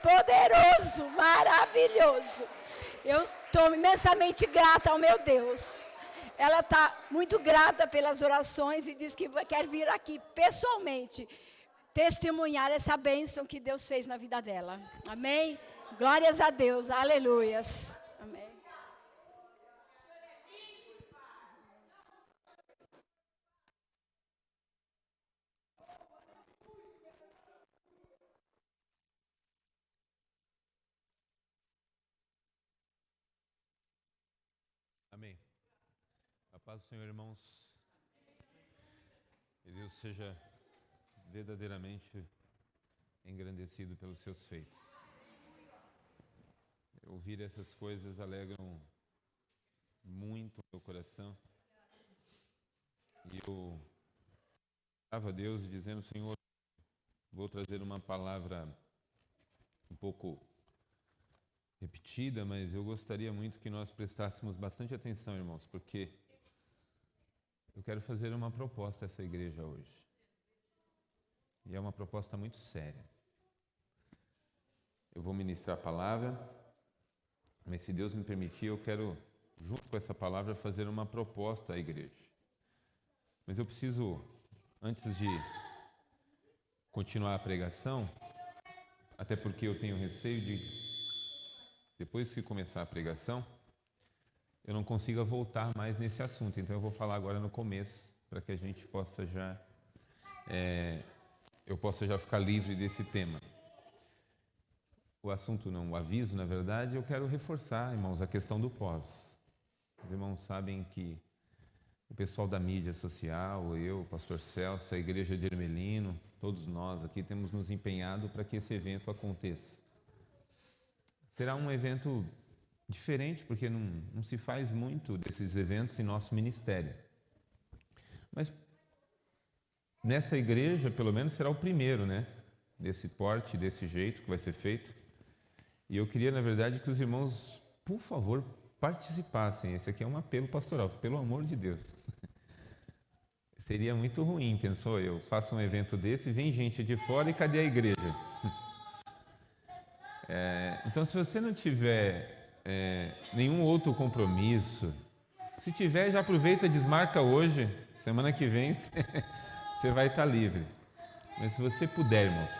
poderoso, maravilhoso. Eu estou imensamente grata ao meu Deus. Ela está muito grata pelas orações e diz que quer vir aqui pessoalmente testemunhar essa bênção que Deus fez na vida dela. Amém? Glórias a Deus, aleluias. Amém. Amém. A paz do Senhor, irmãos. Que Deus seja verdadeiramente engrandecido pelos seus feitos. Ouvir essas coisas alegram muito o meu coração. E eu orava a Deus dizendo: Senhor, vou trazer uma palavra um pouco repetida, mas eu gostaria muito que nós prestássemos bastante atenção, irmãos, porque eu quero fazer uma proposta a essa igreja hoje. E é uma proposta muito séria. Eu vou ministrar a palavra, mas se Deus me permitir, eu quero, junto com essa palavra, fazer uma proposta à igreja. Mas eu preciso, antes de continuar a pregação, até porque eu tenho receio de, depois que começar a pregação, eu não consiga voltar mais nesse assunto. Então eu vou falar agora no começo, para que a gente possa já, eu possa já ficar livre desse tema. O assunto não, o aviso, na verdade, eu quero reforçar, irmãos, a questão do pós. Os irmãos sabem que o pessoal da mídia social, eu, o pastor Celso, a igreja de Ermelino, todos nós aqui temos nos empenhado para que esse evento aconteça. Será um evento diferente, porque não se faz muito desses eventos em nosso ministério. Mas nessa igreja, pelo menos, será o primeiro, né? Desse porte, desse jeito que vai ser feito. E eu queria, na verdade, que os irmãos, por favor, participassem. Esse aqui é um apelo pastoral, pelo amor de Deus. Seria muito ruim, pensou eu, faço um evento desse, vem gente de fora e cadê a igreja? Então, se você não tiver nenhum outro compromisso, se tiver, já aproveita, desmarca hoje, semana que vem você vai estar livre. Mas se você puder, irmãos,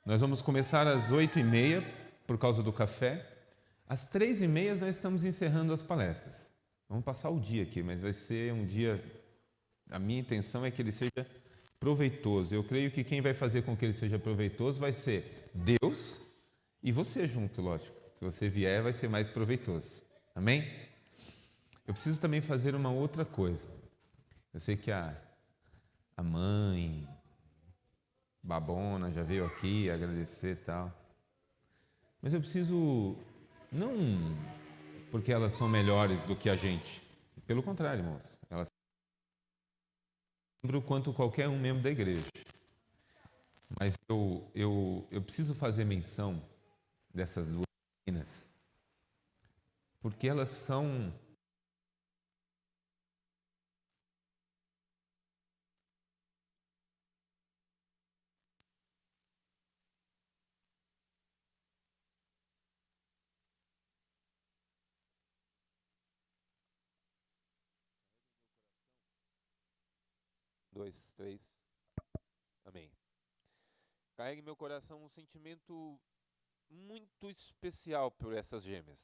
nós vamos começar às 8h30, por causa do café. Às 3h30 nós estamos encerrando as palestras. Vamos passar o dia aqui, mas vai ser um dia... A minha intenção é que ele seja proveitoso. Eu creio que quem vai fazer com que ele seja proveitoso vai ser Deus e você junto, lógico. Se você vier, vai ser mais proveitoso. Amém? Eu preciso também fazer uma outra coisa. Eu sei que a mãe Babona já veio aqui agradecer e tal. Mas eu preciso, não porque elas são melhores do que a gente. Pelo contrário, irmãos. Elas lembram quanto qualquer um membro da igreja. Mas eu preciso fazer menção dessas duas meninas, porque elas são... Dois, três. Amém. Carrega em meu coração um sentimento muito especial por essas gêmeas.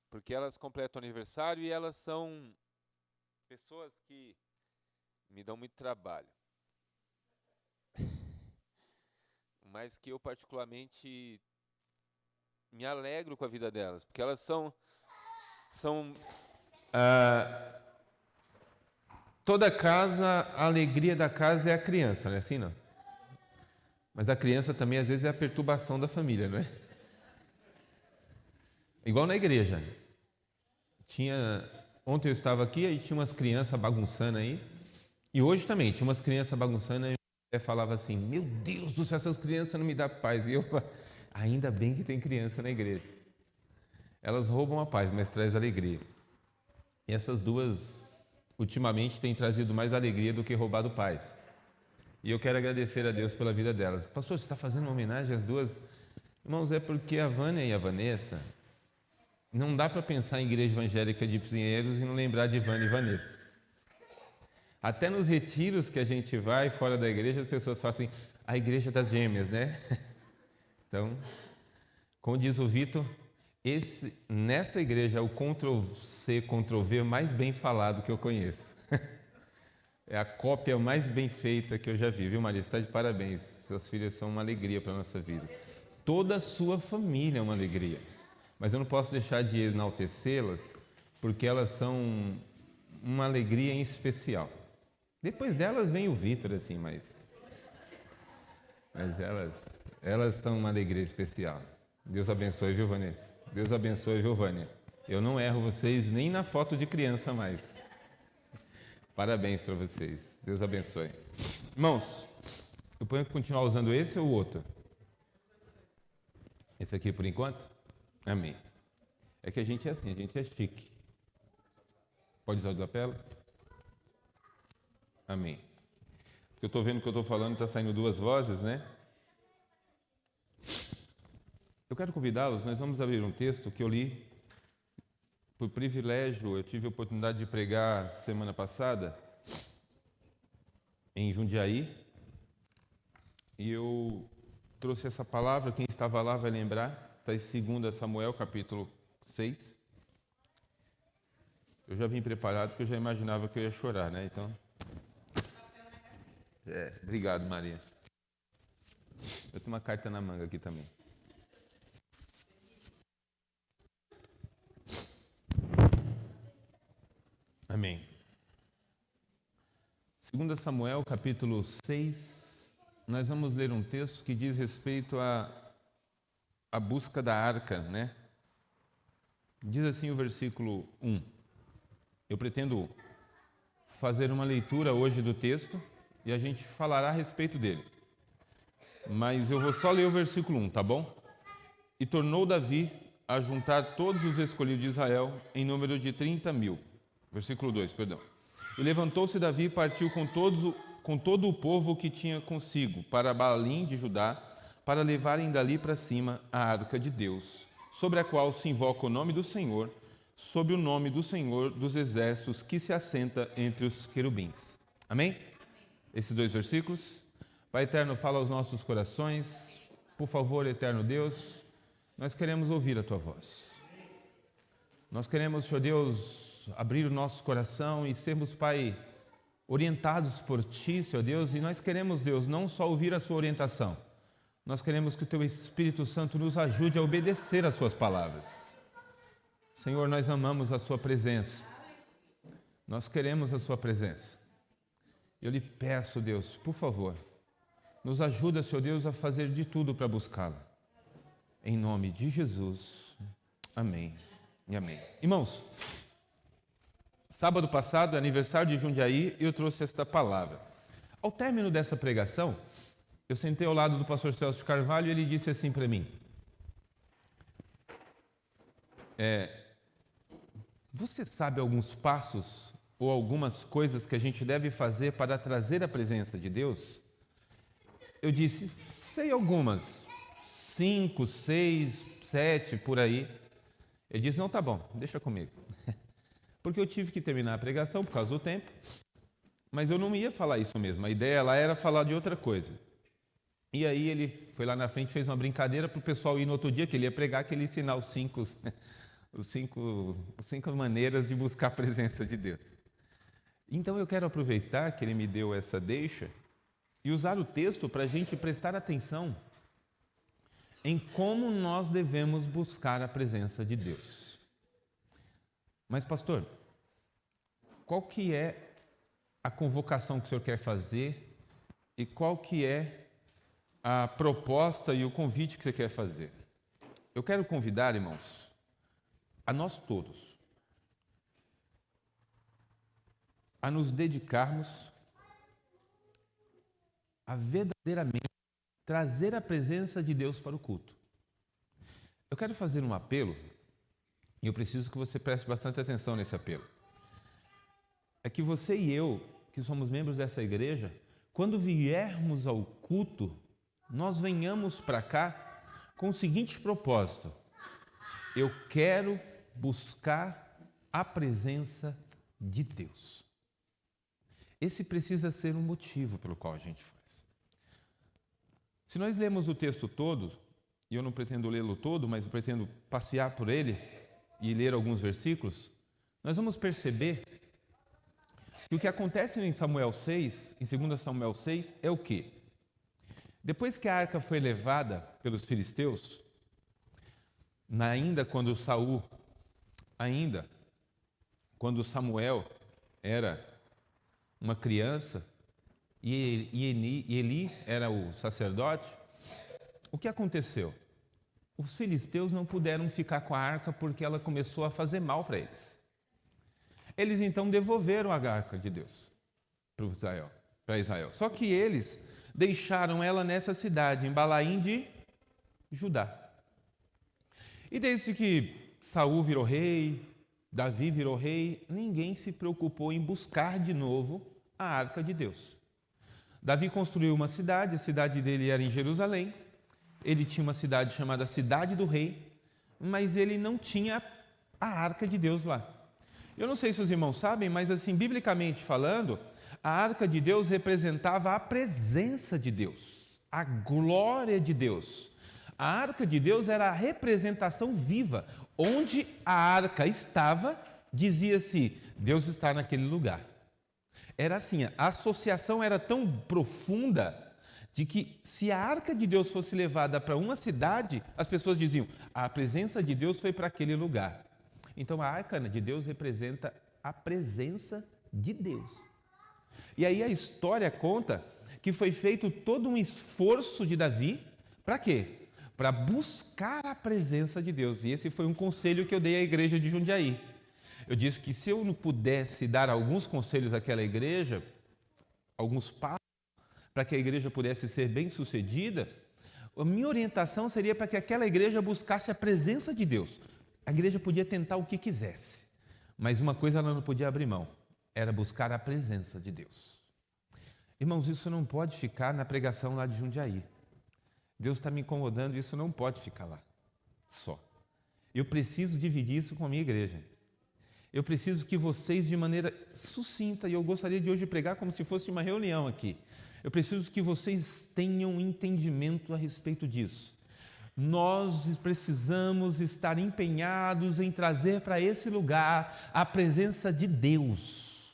Porque elas completam o aniversário e elas são pessoas que me dão muito trabalho. Mas que eu particularmente me alegro com a vida delas. Porque elas são toda casa, a alegria da casa é a criança, não é assim, não? Mas a criança também, às vezes, é a perturbação da família, não é? Igual na igreja. Ontem eu estava aqui, aí tinha umas crianças bagunçando aí. E hoje também, tinha umas crianças bagunçando, aí eu falava assim, meu Deus do céu, essas crianças não me dão paz. E eu, ainda bem que tem criança na igreja. Elas roubam a paz, mas traz alegria. E essas duas, ultimamente, têm trazido mais alegria do que roubado paz. E eu quero agradecer a Deus pela vida delas. Pastor, você está fazendo uma homenagem às duas? Irmãos, é porque a Vânia e a Vanessa, não dá para pensar em igreja evangélica de Pinheiros e não lembrar de Vânia e Vanessa. Até nos retiros que a gente vai fora da igreja, as pessoas falam assim, a igreja das gêmeas, né? Então, como diz o Vitor, nessa igreja é o Ctrl-C, Ctrl-V mais bem falado que eu conheço. É a cópia mais bem feita que eu já vi, viu, Maria? Você está de parabéns. Seus filhos são uma alegria para a nossa vida. Toda a sua família é uma alegria. Mas eu não posso deixar de enaltecê-las, porque elas são uma alegria em especial. Depois delas vem o Vitor, assim, mas elas são uma alegria especial. Deus abençoe, viu, Vanessa? Deus abençoe, viu, Vânia? Eu não erro vocês nem na foto de criança mais. Parabéns para vocês. Deus abençoe. Irmãos, eu ponho que continuar usando esse ou o outro? Esse aqui por enquanto? Amém. É que a gente é assim, a gente é chique. Pode usar o de lapela? Amém. Porque eu estou vendo que eu estou falando, está saindo duas vozes, né? Eu quero convidá-los, nós vamos abrir um texto que eu li por privilégio. Eu tive a oportunidade de pregar semana passada em Jundiaí e eu trouxe essa palavra, quem estava lá vai lembrar, está em 2 Samuel, capítulo 6. Eu já vim preparado porque eu já imaginava que eu ia chorar, né? Então, obrigado, Maria. Eu tenho uma carta na manga aqui também. Amém. 2 Samuel, capítulo 6, nós vamos ler um texto que diz respeito à busca da arca, né? Diz assim o versículo 1. Eu pretendo fazer uma leitura hoje do texto e a gente falará a respeito dele. Mas eu vou só ler o versículo 1, tá bom? E tornou Davi a juntar todos os escolhidos de Israel em número de 30.000. Versículo 2, perdão. E levantou-se Davi e partiu com todo o povo que tinha consigo para Baalim de Judá, para levarem dali para cima a arca de Deus, sobre a qual se invoca o nome do Senhor, sob o nome do Senhor dos exércitos que se assenta entre os querubins. Amém? Esses dois versículos. Pai eterno, fala aos nossos corações. Por favor, eterno Deus, nós queremos ouvir a tua voz. Nós queremos, Senhor Deus, abrir o nosso coração e sermos, Pai, orientados por Ti, Senhor Deus, e nós queremos, Deus, não só ouvir a Sua orientação, nós queremos que o Teu Espírito Santo nos ajude a obedecer às Suas palavras. Senhor, nós amamos a Sua presença, nós queremos a Sua presença. Eu lhe peço, Deus, por favor, nos ajuda, Senhor Deus, a fazer de tudo para buscá-lo. Em nome de Jesus, amém e amém. Irmãos, sábado passado, aniversário de Jundiaí, eu trouxe esta palavra. Ao término dessa pregação, eu sentei ao lado do pastor Celso Carvalho e ele disse assim para mim: você sabe alguns passos ou algumas coisas que a gente deve fazer para trazer a presença de Deus? Eu disse, sei algumas, 5, 6, 7, por aí. Ele disse, não, tá bom, deixa comigo. Porque eu tive que terminar a pregação por causa do tempo, mas eu não ia falar isso mesmo, a ideia lá era falar de outra coisa. E aí ele foi lá na frente, fez uma brincadeira para o pessoal ir no outro dia, que ele ia pregar, que ele ia ensinar os cinco maneiras de buscar a presença de Deus. Então eu quero aproveitar que ele me deu essa deixa e usar o texto para a gente prestar atenção em como nós devemos buscar a presença de Deus. Mas, pastor, qual que é a convocação que o senhor quer fazer e qual que é a proposta e o convite que você quer fazer? Eu quero convidar, irmãos, a nós todos, a nos dedicarmos a verdadeiramente trazer a presença de Deus para o culto. Eu quero fazer um apelo, e eu preciso que você preste bastante atenção nesse apelo. É que você e eu, que somos membros dessa igreja, quando viermos ao culto, nós venhamos para cá com o seguinte propósito: eu quero buscar a presença de Deus. Esse precisa ser um motivo pelo qual a gente faz. Se nós lemos o texto todo, e eu não pretendo lê-lo todo, mas eu pretendo passear por ele e ler alguns versículos, nós vamos perceber que o que acontece em Samuel 6, em 2 Samuel 6, é o quê? Depois que a arca foi levada pelos filisteus, ainda quando Samuel era uma criança e Eli era o sacerdote, o que aconteceu? Os filisteus não puderam ficar com a arca porque ela começou a fazer mal para eles. Eles então devolveram a arca de Deus para Israel. Só que eles deixaram ela nessa cidade, em Balaim de Judá. E desde que Saul virou rei, Davi virou rei, ninguém se preocupou em buscar de novo a arca de Deus. Davi construiu uma cidade, a cidade dele era em Jerusalém. Ele tinha uma cidade chamada Cidade do Rei, mas ele não tinha a arca de Deus lá. Eu não sei se os irmãos sabem, mas assim, biblicamente falando, a arca de Deus representava a presença de Deus, a glória de Deus. A arca de Deus era a representação viva. Onde a arca estava, dizia-se, Deus está naquele lugar. Era assim, a associação era tão profunda de que se a arca de Deus fosse levada para uma cidade, as pessoas diziam, a presença de Deus foi para aquele lugar. Então a arca de Deus representa a presença de Deus. E aí a história conta que foi feito todo um esforço de Davi, para quê? Para buscar a presença de Deus. E esse foi um conselho que eu dei à igreja de Jundiaí. Eu disse que se eu não pudesse dar alguns conselhos àquela igreja, alguns passos, para que a igreja pudesse ser bem sucedida, a minha orientação seria para que aquela igreja buscasse a presença de Deus. A igreja podia tentar o que quisesse, mas uma coisa ela não podia abrir mão, era buscar a presença de Deus. Irmãos, isso não pode ficar na pregação lá de Jundiaí. Deus está me incomodando, isso não pode ficar lá só. Eu preciso dividir isso com a minha igreja. Eu preciso que vocês, de maneira sucinta, e eu gostaria de hoje pregar como se fosse uma reunião aqui, eu preciso que vocês tenham entendimento a respeito disso. Nós precisamos estar empenhados em trazer para esse lugar a presença de Deus.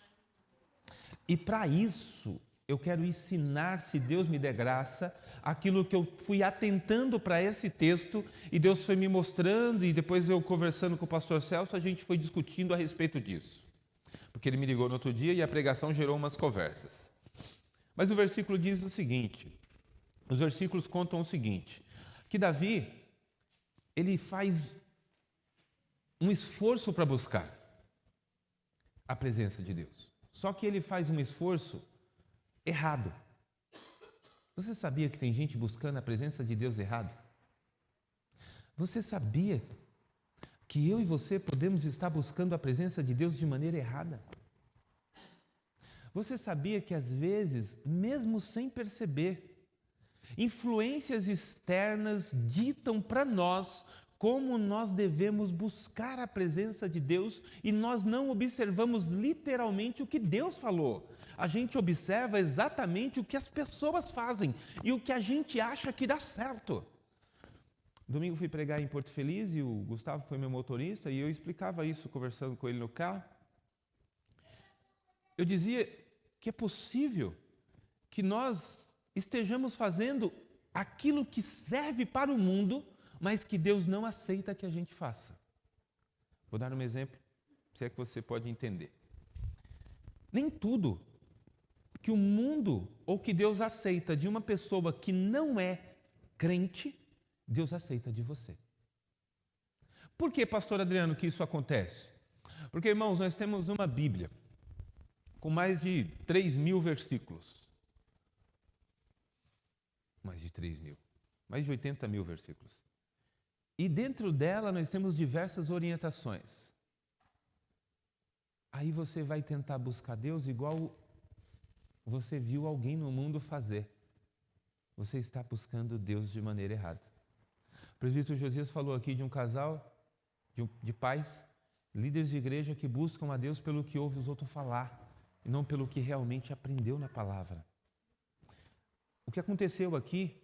E para isso, eu quero ensinar, se Deus me der graça, aquilo que eu fui atentando para esse texto e Deus foi me mostrando, e depois eu conversando com o pastor Celso, a gente foi discutindo a respeito disso. Porque ele me ligou no outro dia e a pregação gerou umas conversas. Mas o versículo diz o seguinte, os versículos contam o seguinte, que Davi, ele faz um esforço para buscar a presença de Deus. Só que ele faz um esforço errado. Você sabia que tem gente buscando a presença de Deus errado? Você sabia que eu e você podemos estar buscando a presença de Deus de maneira errada? Você sabia que às vezes, mesmo sem perceber, influências externas ditam para nós como nós devemos buscar a presença de Deus e nós não observamos literalmente o que Deus falou. A gente observa exatamente o que as pessoas fazem e o que a gente acha que dá certo. Domingo fui pregar em Porto Feliz e o Gustavo foi meu motorista e eu explicava isso conversando com ele no carro. Eu dizia que é possível que nós estejamos fazendo aquilo que serve para o mundo, mas que Deus não aceita que a gente faça. Vou dar um exemplo, se é que você pode entender. Nem tudo que o mundo ou que Deus aceita de uma pessoa que não é crente, Deus aceita de você. Por que, pastor Adriano, que isso acontece? Porque, irmãos, nós temos uma Bíblia com mais de 3.000 versículos. Mais de 3.000. Mais de 80.000 versículos. E dentro dela nós temos diversas você viu alguém no mundo fazer. Você está buscando Deus de maneira errada. O presbítero Josias falou aqui de um casal, de pais, líderes de igreja que buscam a Deus pelo que ouve os outros falar, e não pelo que realmente aprendeu na palavra. O que aconteceu aqui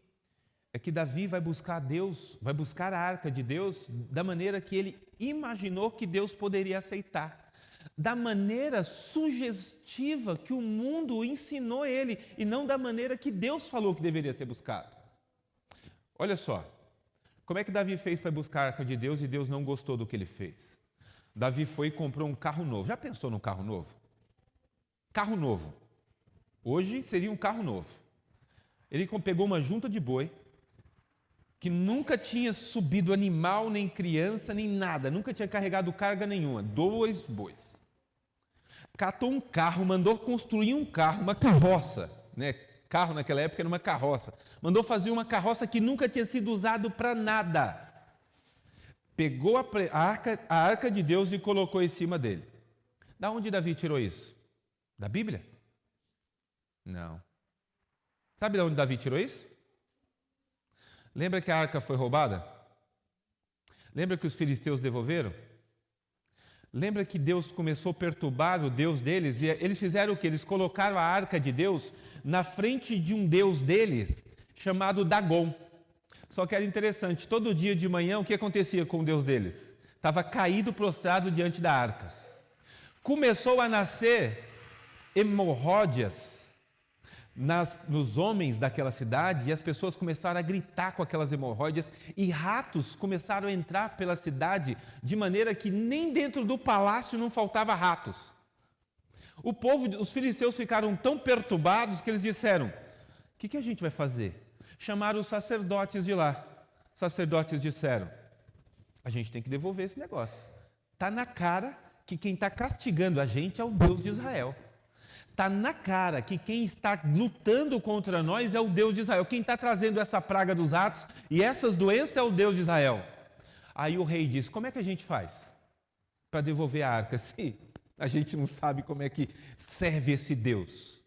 é que Davi vai buscar Deus, vai buscar a arca de Deus da maneira que ele imaginou que Deus poderia aceitar, da maneira sugestiva que o mundo ensinou ele e não da maneira que Deus falou que deveria ser buscado. Olha só, como é que Davi fez para buscar a arca de Deus e Deus não gostou do que ele fez? Davi foi e comprou um carro novo. Já pensou num carro novo? Carro novo. Hoje seria um carro novo. Ele pegou uma junta de boi, que nunca tinha subido animal, nem criança, nem nada, nunca tinha carregado carga nenhuma, 2 bois. Catou um carro, mandou construir um carro, uma carroça, né? Carro naquela época era uma carroça. Mandou fazer uma carroça que nunca tinha sido usado para nada. Pegou a arca de Deus e colocou em cima dele. Da onde Davi tirou isso? Da Bíblia? Não. Sabe de onde Davi tirou isso? Lembra que a arca foi roubada? Lembra que os filisteus devolveram? Lembra que Deus começou a perturbar o Deus deles? E eles fizeram o quê? Eles colocaram a arca de Deus na frente de um Deus deles, chamado Dagon. Só que era interessante, todo dia de manhã o que acontecia com o Deus deles? Estava caído, prostrado diante da arca. Começou a nascer hemorróidas nos homens daquela cidade, e as pessoas começaram a gritar com aquelas hemorroidas, e ratos começaram a entrar pela cidade, de maneira que nem dentro do palácio não faltava ratos. Os filisteus ficaram tão perturbados que eles disseram: o que a gente vai fazer? Chamaram os sacerdotes de lá. Os sacerdotes disseram: a gente tem que devolver esse negócio. Está na cara que quem está castigando a gente é o Deus de Israel. Está na cara que quem está lutando contra nós é o Deus de Israel. Quem está trazendo essa praga dos ratos e essas doenças é o Deus de Israel. Aí o rei diz: como é que a gente faz para devolver a arca? Se a gente não sabe como é que serve esse Deus.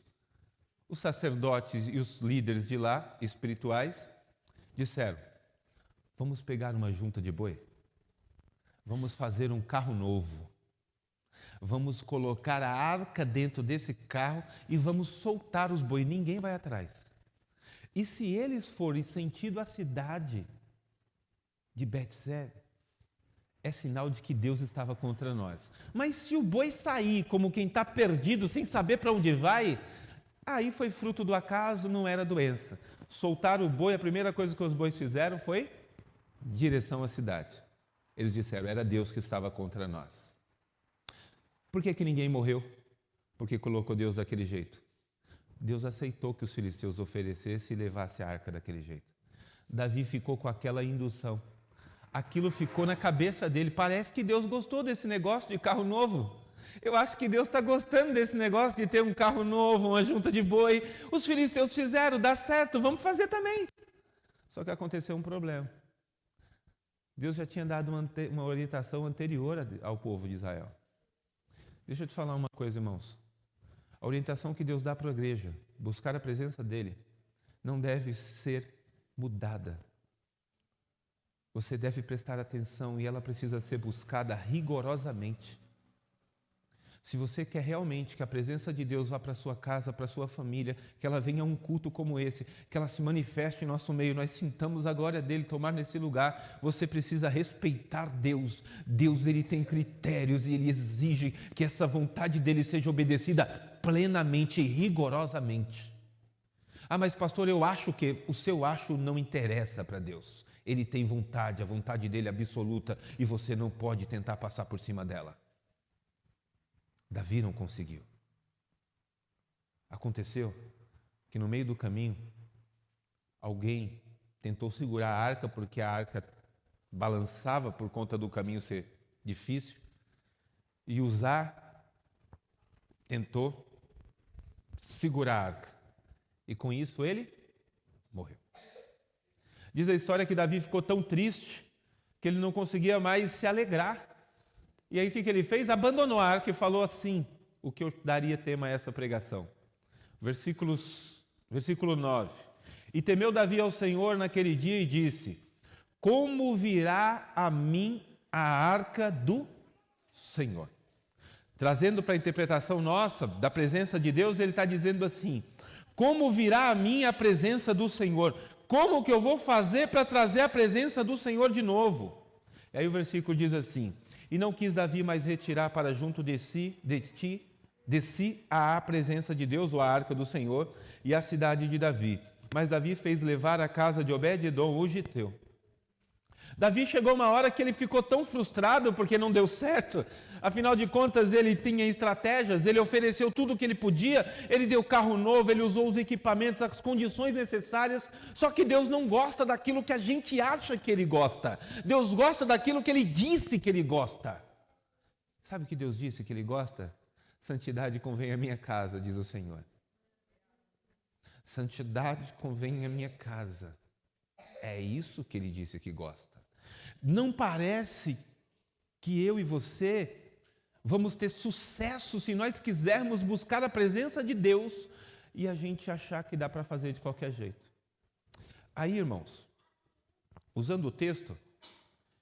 Os sacerdotes e os líderes de lá, espirituais, disseram: vamos pegar uma junta de boi, vamos fazer um carro novo, vamos colocar a arca dentro desse carro e vamos soltar os bois, ninguém vai atrás. E se eles forem sentido a cidade de Betsé, é sinal de que Deus estava contra nós. Mas se o boi sair como quem está perdido, sem saber para onde vai, aí foi fruto do acaso, não era doença. Soltaram o boi, a primeira coisa que os bois fizeram foi direção à cidade. Eles disseram: era Deus que estava contra nós. Por que ninguém morreu? Porque colocou Deus daquele jeito. Deus aceitou que os filisteus oferecessem e levassem a arca daquele jeito. Davi ficou com aquela indução. Aquilo ficou na cabeça dele. Parece que Deus gostou desse negócio de carro novo. Eu acho que Deus está gostando desse negócio de ter um carro novo, uma junta de boi. Os filisteus fizeram, dá certo, vamos fazer também. Só que aconteceu um problema. Deus já tinha dado uma orientação anterior ao povo de Israel. Deixa eu te falar uma coisa, irmãos. A orientação que Deus dá para a igreja, buscar a presença dEle, não deve ser mudada. Você deve prestar atenção e ela precisa ser buscada rigorosamente. Se você quer realmente que a presença de Deus vá para a sua casa, para a sua família, que ela venha a um culto como esse, que ela se manifeste em nosso meio, nós sintamos a glória dEle tomar nesse lugar, você precisa respeitar Deus. Deus, Ele tem critérios e Ele exige que essa vontade dEle seja obedecida plenamente e rigorosamente. Ah, mas pastor, eu acho que... O seu acho não interessa para Deus. Ele tem vontade, a vontade dEle é absoluta e você não pode tentar passar por cima dela. Davi não conseguiu. Aconteceu que no meio do caminho, alguém tentou segurar a arca, porque a arca balançava por conta do caminho ser difícil, e Uzá tentou segurar a arca. E com isso ele morreu. Diz a história que Davi ficou tão triste que ele não conseguia mais se alegrar. E aí o que ele fez? Abandonou a arca e falou assim, o que eu daria tema a essa pregação: Versículo 9. E temeu Davi ao Senhor naquele dia e disse: como virá a mim a arca do Senhor? Trazendo para a interpretação nossa, da presença de Deus, ele está dizendo assim: como virá a mim a presença do Senhor? Como que eu vou fazer para trazer a presença do Senhor de novo? E aí o versículo diz assim: e não quis Davi mais retirar para junto de si a presença de Deus, ou a arca do Senhor, e a cidade de Davi. Mas Davi fez levar a casa de Obed-edom, o giteu. Davi chegou uma hora que ele ficou tão frustrado porque não deu certo. Afinal de contas, ele tinha estratégias, ele ofereceu tudo o que ele podia, ele deu carro novo, ele usou os equipamentos, as condições necessárias. Só que Deus não gosta daquilo que a gente acha que ele gosta. Deus gosta daquilo que ele disse que ele gosta. Sabe o que Deus disse que ele gosta? Santidade convém à minha casa, diz o Senhor. Santidade convém à minha casa. É isso que ele disse que gosta. Não parece que eu e você vamos ter sucesso se nós quisermos buscar a presença de Deus e a gente achar que dá para fazer de qualquer jeito. Aí, irmãos, usando o texto,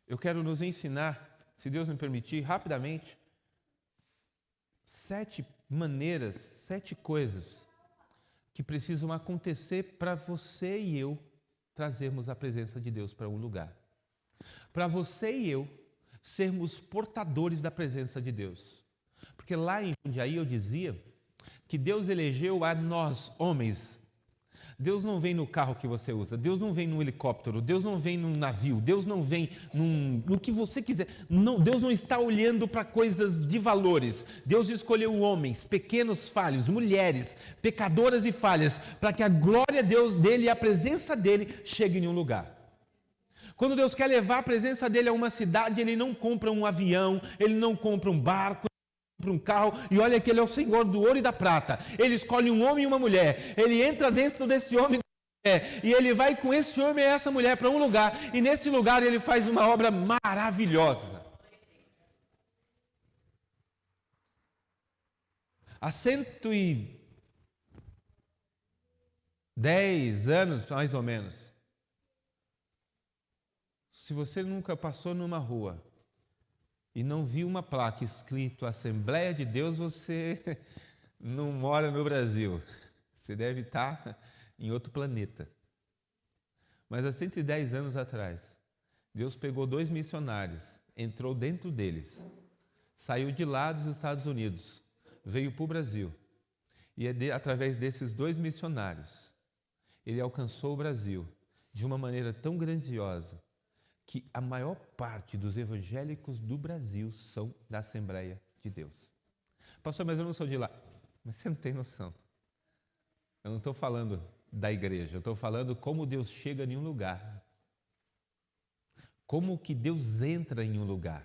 eu quero nos ensinar, se Deus me permitir, rapidamente, 7 maneiras, 7 coisas que precisam acontecer para você e eu trazermos a presença de Deus para um lugar. Para você e eu sermos portadores da presença de Deus. Porque lá em Jundiaí eu dizia que Deus elegeu a nós, homens. Deus não vem no carro que você usa, Deus não vem num helicóptero, Deus não vem num navio, Deus não vem no que você quiser. Não, Deus não está olhando para coisas de valores. Deus escolheu homens, pequenos falhos, mulheres, pecadoras e falhas, para que a glória dele e a presença dele cheguem em um lugar. Quando Deus quer levar a presença dele a uma cidade, ele não compra um avião, ele não compra um barco, para um carro, e olha que ele é o Senhor do ouro e da prata. Ele escolhe um homem e uma mulher, ele entra dentro desse homem e ele vai com esse homem e essa mulher para um lugar, e nesse lugar ele faz uma obra maravilhosa. Há 110 anos, mais ou menos, se você nunca passou numa rua e não viu uma placa escrito Assembleia de Deus, você não mora no Brasil. Você deve estar em outro planeta. Mas há 110 anos atrás, Deus pegou 2 missionários, entrou dentro deles, saiu de lá dos Estados Unidos, veio para o Brasil. E através desses 2 missionários, ele alcançou o Brasil de uma maneira tão grandiosa que a maior parte dos evangélicos do Brasil são da Assembleia de Deus. Pastor, mas eu não sou de lá. Mas você não tem noção. Eu não estou falando da igreja, eu estou falando como Deus chega em um lugar. Como que Deus entra em um lugar.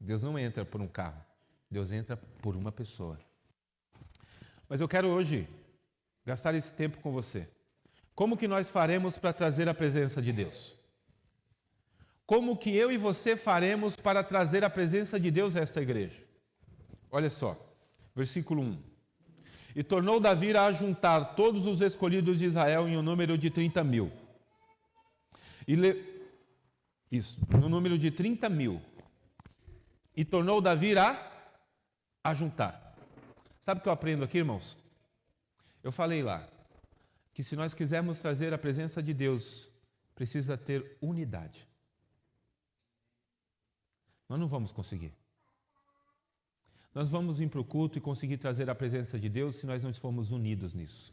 Deus não entra por um carro, Deus entra por uma pessoa. Mas eu quero hoje gastar esse tempo com você. Como que nós faremos para trazer a presença de Deus? Como que eu e você faremos para trazer a presença de Deus a esta igreja? Olha só, versículo 1. E tornou Davi a ajuntar todos os escolhidos de Israel em um número de 30.000. No número de 30.000. E tornou Davi a ajuntar. Sabe o que eu aprendo aqui, irmãos? Eu falei lá, que se nós quisermos trazer a presença de Deus, precisa ter unidade. Nós não vamos conseguir. Nós vamos vir para o culto e conseguir trazer a presença de Deus se nós não formos unidos nisso.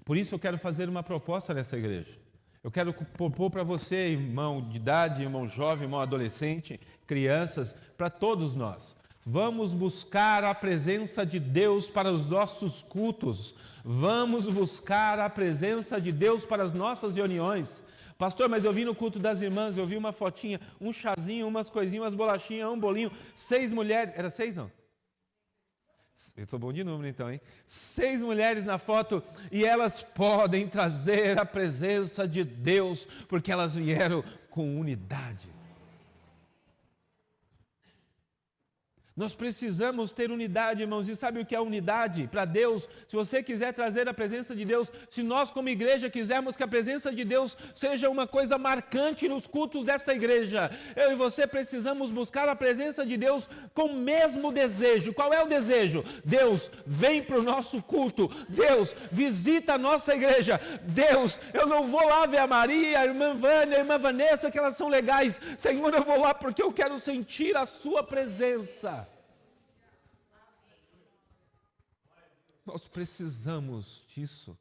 Por isso eu quero fazer uma proposta nessa igreja. Eu quero propor para você, irmão de idade, irmão jovem, irmão adolescente, crianças, para todos nós. Vamos buscar a presença de Deus para os nossos cultos. Vamos buscar a presença de Deus para as nossas reuniões. Pastor, mas eu vi no culto das irmãs, eu vi uma fotinha, um chazinho, umas coisinhas, umas bolachinhas, um bolinho, 6 mulheres, era 6 não? Eu sou bom de número então, hein? 6 mulheres na foto e elas podem trazer a presença de Deus, porque elas vieram com unidade. Nós precisamos ter unidade, irmãos, e sabe o que é unidade? Para Deus, se você quiser trazer a presença de Deus, se nós como igreja quisermos que a presença de Deus seja uma coisa marcante nos cultos dessa igreja, eu e você precisamos buscar a presença de Deus com o mesmo desejo. Qual é o desejo? Deus, vem para o nosso culto. Deus, visita a nossa igreja. Deus, eu não vou lá ver a Maria, a irmã Vânia, a irmã Vanessa, que elas são legais. Senhor, eu vou lá porque eu quero sentir a sua presença. Nós precisamos disso.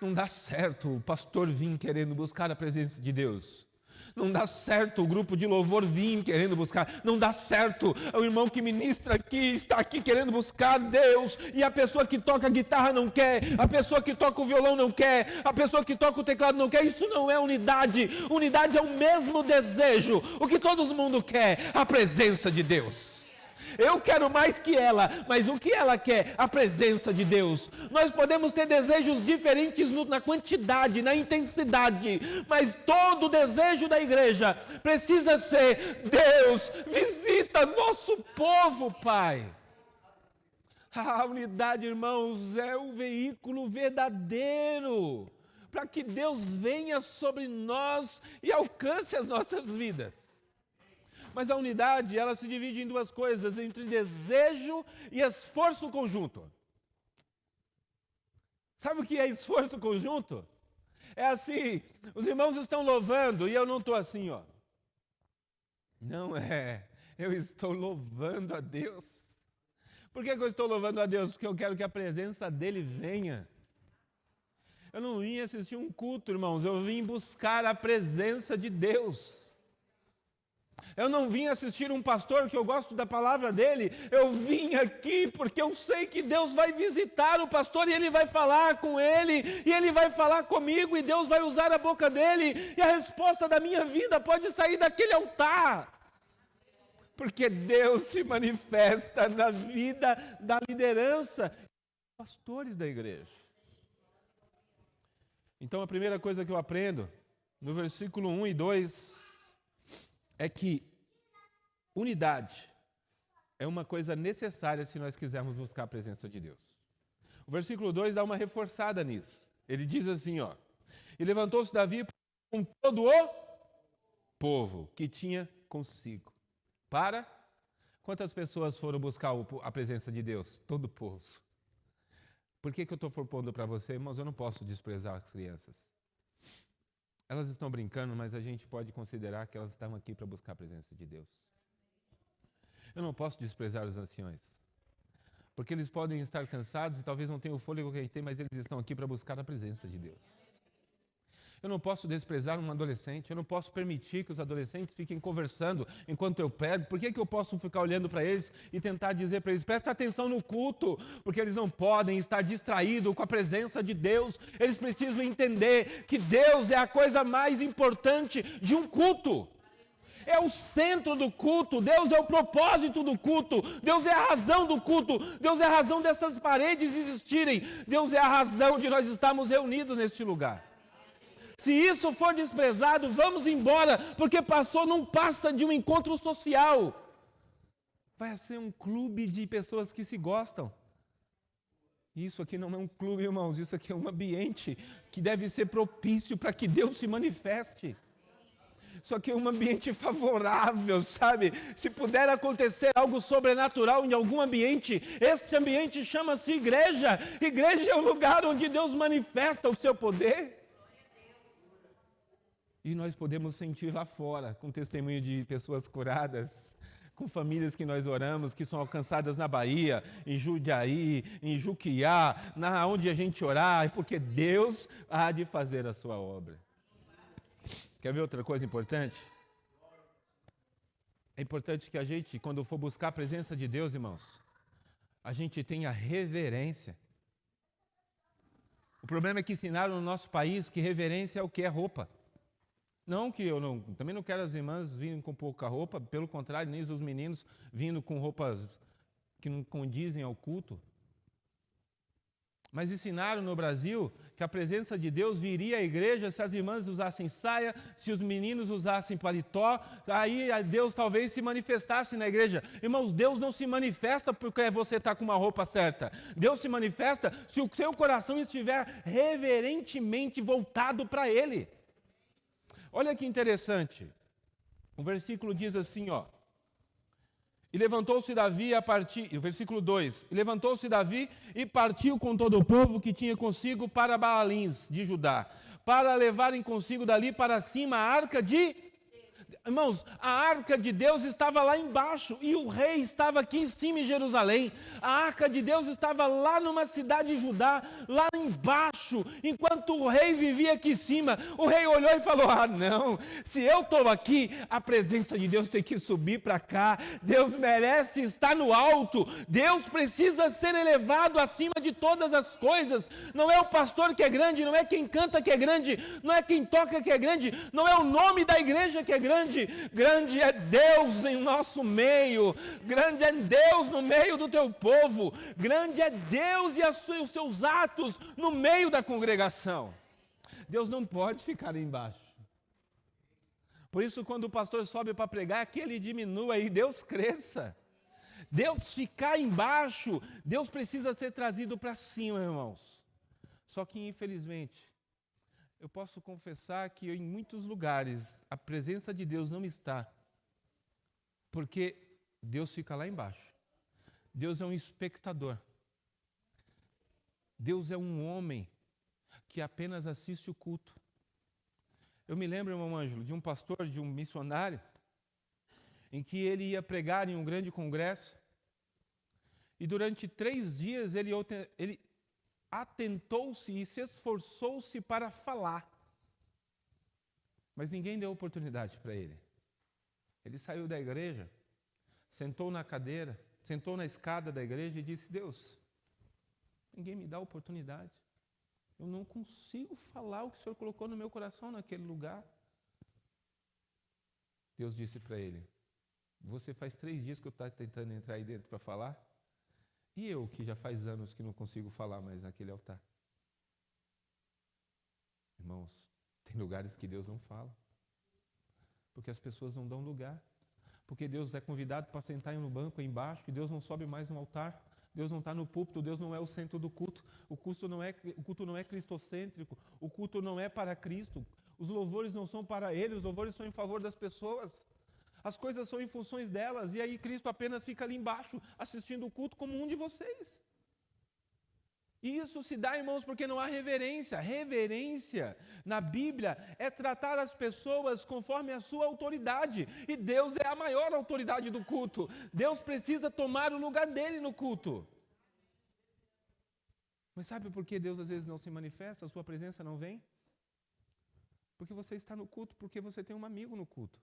Não dá certo o pastor vir querendo buscar a presença de Deus. Não dá certo o grupo de louvor vir querendo buscar. Não dá certo o irmão que ministra aqui, está aqui querendo buscar Deus. E a pessoa que toca a guitarra não quer. A pessoa que toca o violão não quer. A pessoa que toca o teclado não quer. Isso não é unidade. Unidade é o mesmo desejo. O que todo mundo quer? A presença de Deus. Eu quero mais que ela, mas o que ela quer? A presença de Deus. Nós podemos ter desejos diferentes na quantidade, na intensidade, mas todo desejo da igreja precisa ser: Deus, visita nosso povo, Pai. A unidade, irmãos, é o veículo verdadeiro para que Deus venha sobre nós e alcance as nossas vidas. Mas a unidade, ela se divide em duas coisas, entre desejo e esforço conjunto. Sabe o que é esforço conjunto? É assim, os irmãos estão louvando e eu não estou assim, ó. Não é, eu estou louvando a Deus. Por que eu estou louvando a Deus? Porque eu quero que a presença dEle venha. Eu não vim assistir um culto, irmãos, eu vim buscar a presença de Deus. Eu não vim assistir um pastor que eu gosto da palavra dele, eu vim aqui porque eu sei que Deus vai visitar o pastor e ele vai falar com ele, e ele vai falar comigo, e Deus vai usar a boca dele, e a resposta da minha vida pode sair daquele altar. Porque Deus se manifesta na vida da liderança, pastores da igreja. Então a primeira coisa que eu aprendo, no versículo 1 e 2, é que unidade é uma coisa necessária se nós quisermos buscar a presença de Deus. O versículo 2 dá uma reforçada nisso. Ele diz assim, ó: e levantou-se Davi com todo o povo que tinha consigo. Para? Quantas pessoas foram buscar a presença de Deus? Todo o povo. Por que eu estou propondo para você, irmãos? Eu não posso desprezar as crianças. Elas estão brincando, mas a gente pode considerar que elas estão aqui para buscar a presença de Deus. Eu não posso desprezar os anciões, porque eles podem estar cansados e talvez não tenham o fôlego que a gente tem, mas eles estão aqui para buscar a presença de Deus. Eu não posso desprezar um adolescente, eu não posso permitir que os adolescentes fiquem conversando enquanto eu prego. Por que eu posso ficar olhando para eles e tentar dizer para eles: presta atenção no culto? Porque eles não podem estar distraídos com a presença de Deus. Eles precisam entender que Deus é a coisa mais importante de um culto. É o centro do culto, Deus é o propósito do culto, Deus é a razão do culto, Deus é a razão dessas paredes existirem, Deus é a razão de nós estarmos reunidos neste lugar. Se isso for desprezado, vamos embora, porque não passa de um encontro social. Vai ser um clube de pessoas que se gostam. Isso aqui não é um clube, irmãos, isso aqui é um ambiente que deve ser propício para que Deus se manifeste. Isso aqui é um ambiente favorável, sabe? Se puder acontecer algo sobrenatural em algum ambiente, esse ambiente chama-se igreja. Igreja é o lugar onde Deus manifesta o seu poder. E nós podemos sentir lá fora, com testemunho de pessoas curadas, com famílias que nós oramos, que são alcançadas na Bahia, em Jundiaí, em Juquiá, onde a gente orar, porque Deus há de fazer a sua obra. Quer ver outra coisa importante? É importante que a gente, quando for buscar a presença de Deus, irmãos, a gente tenha reverência. O problema é que ensinaram no nosso país que reverência é o que? É roupa. Não que também não quero as irmãs vindo com pouca roupa, pelo contrário, nem os meninos vindo com roupas que não condizem ao culto. Mas ensinaram no Brasil que a presença de Deus viria à igreja se as irmãs usassem saia, se os meninos usassem paletó, aí Deus talvez se manifestasse na igreja. Irmãos, Deus não se manifesta porque você está com uma roupa certa. Deus se manifesta se o seu coração estiver reverentemente voltado para Ele. Olha que interessante. O versículo diz assim, ó. E levantou-se Davi a partir, versículo 2, e levantou-se Davi e partiu com todo o povo que tinha consigo para Baalins de Judá, para levarem consigo dali para cima a arca de... Irmãos, a arca de Deus estava lá embaixo e o rei estava aqui em cima em Jerusalém. A arca de Deus estava lá numa cidade de Judá, lá embaixo, enquanto o rei vivia aqui em cima. O rei olhou e falou, não, se eu estou aqui, a presença de Deus tem que subir para cá. Deus merece estar no alto. Deus precisa ser elevado acima de todas as coisas. Não é o pastor que é grande, não é quem canta que é grande, não é quem toca que é grande, não é o nome da igreja que é grande. Grande é Deus em nosso meio, grande é Deus no meio do teu povo, grande é Deus e os seus atos no meio da congregação. Deus não pode ficar embaixo. Por isso, quando o pastor sobe para pregar, é que ele diminua e Deus cresça. Deus ficar embaixo, Deus precisa ser trazido para cima, irmãos. Só que, infelizmente, eu posso confessar que em muitos lugares a presença de Deus não está, porque Deus fica lá embaixo. Deus é um espectador. Deus é um homem que apenas assiste o culto. Eu me lembro, irmão Ângelo, de um pastor, de um missionário, em que ele ia pregar em um grande congresso, e durante 3 dias ele atentou-se e se esforçou-se para falar. Mas ninguém deu oportunidade para ele. Ele saiu da igreja, sentou na cadeira, sentou na escada da igreja e disse, Deus, ninguém me dá oportunidade. Eu não consigo falar o que o Senhor colocou no meu coração naquele lugar. Deus disse para ele, você faz 3 dias que eu estou tentando entrar aí dentro para falar? E eu, que já faz anos que não consigo falar mais naquele altar? Irmãos, tem lugares que Deus não fala. Porque as pessoas não dão lugar. Porque Deus é convidado para sentar no banco aí embaixo e Deus não sobe mais no altar. Deus não está no púlpito, Deus não é o centro do culto. O culto não é cristocêntrico. O culto não é para Cristo. Os louvores não são para Ele, os louvores são em favor das pessoas. As coisas são em funções delas, e aí Cristo apenas fica ali embaixo, assistindo o culto como um de vocês. E isso se dá, irmãos, porque não há reverência. Reverência, na Bíblia, é tratar as pessoas conforme a sua autoridade. E Deus é a maior autoridade do culto. Deus precisa tomar o lugar dele no culto. Mas sabe por que Deus às vezes não se manifesta, a sua presença não vem? Porque você está no culto, porque você tem um amigo no culto.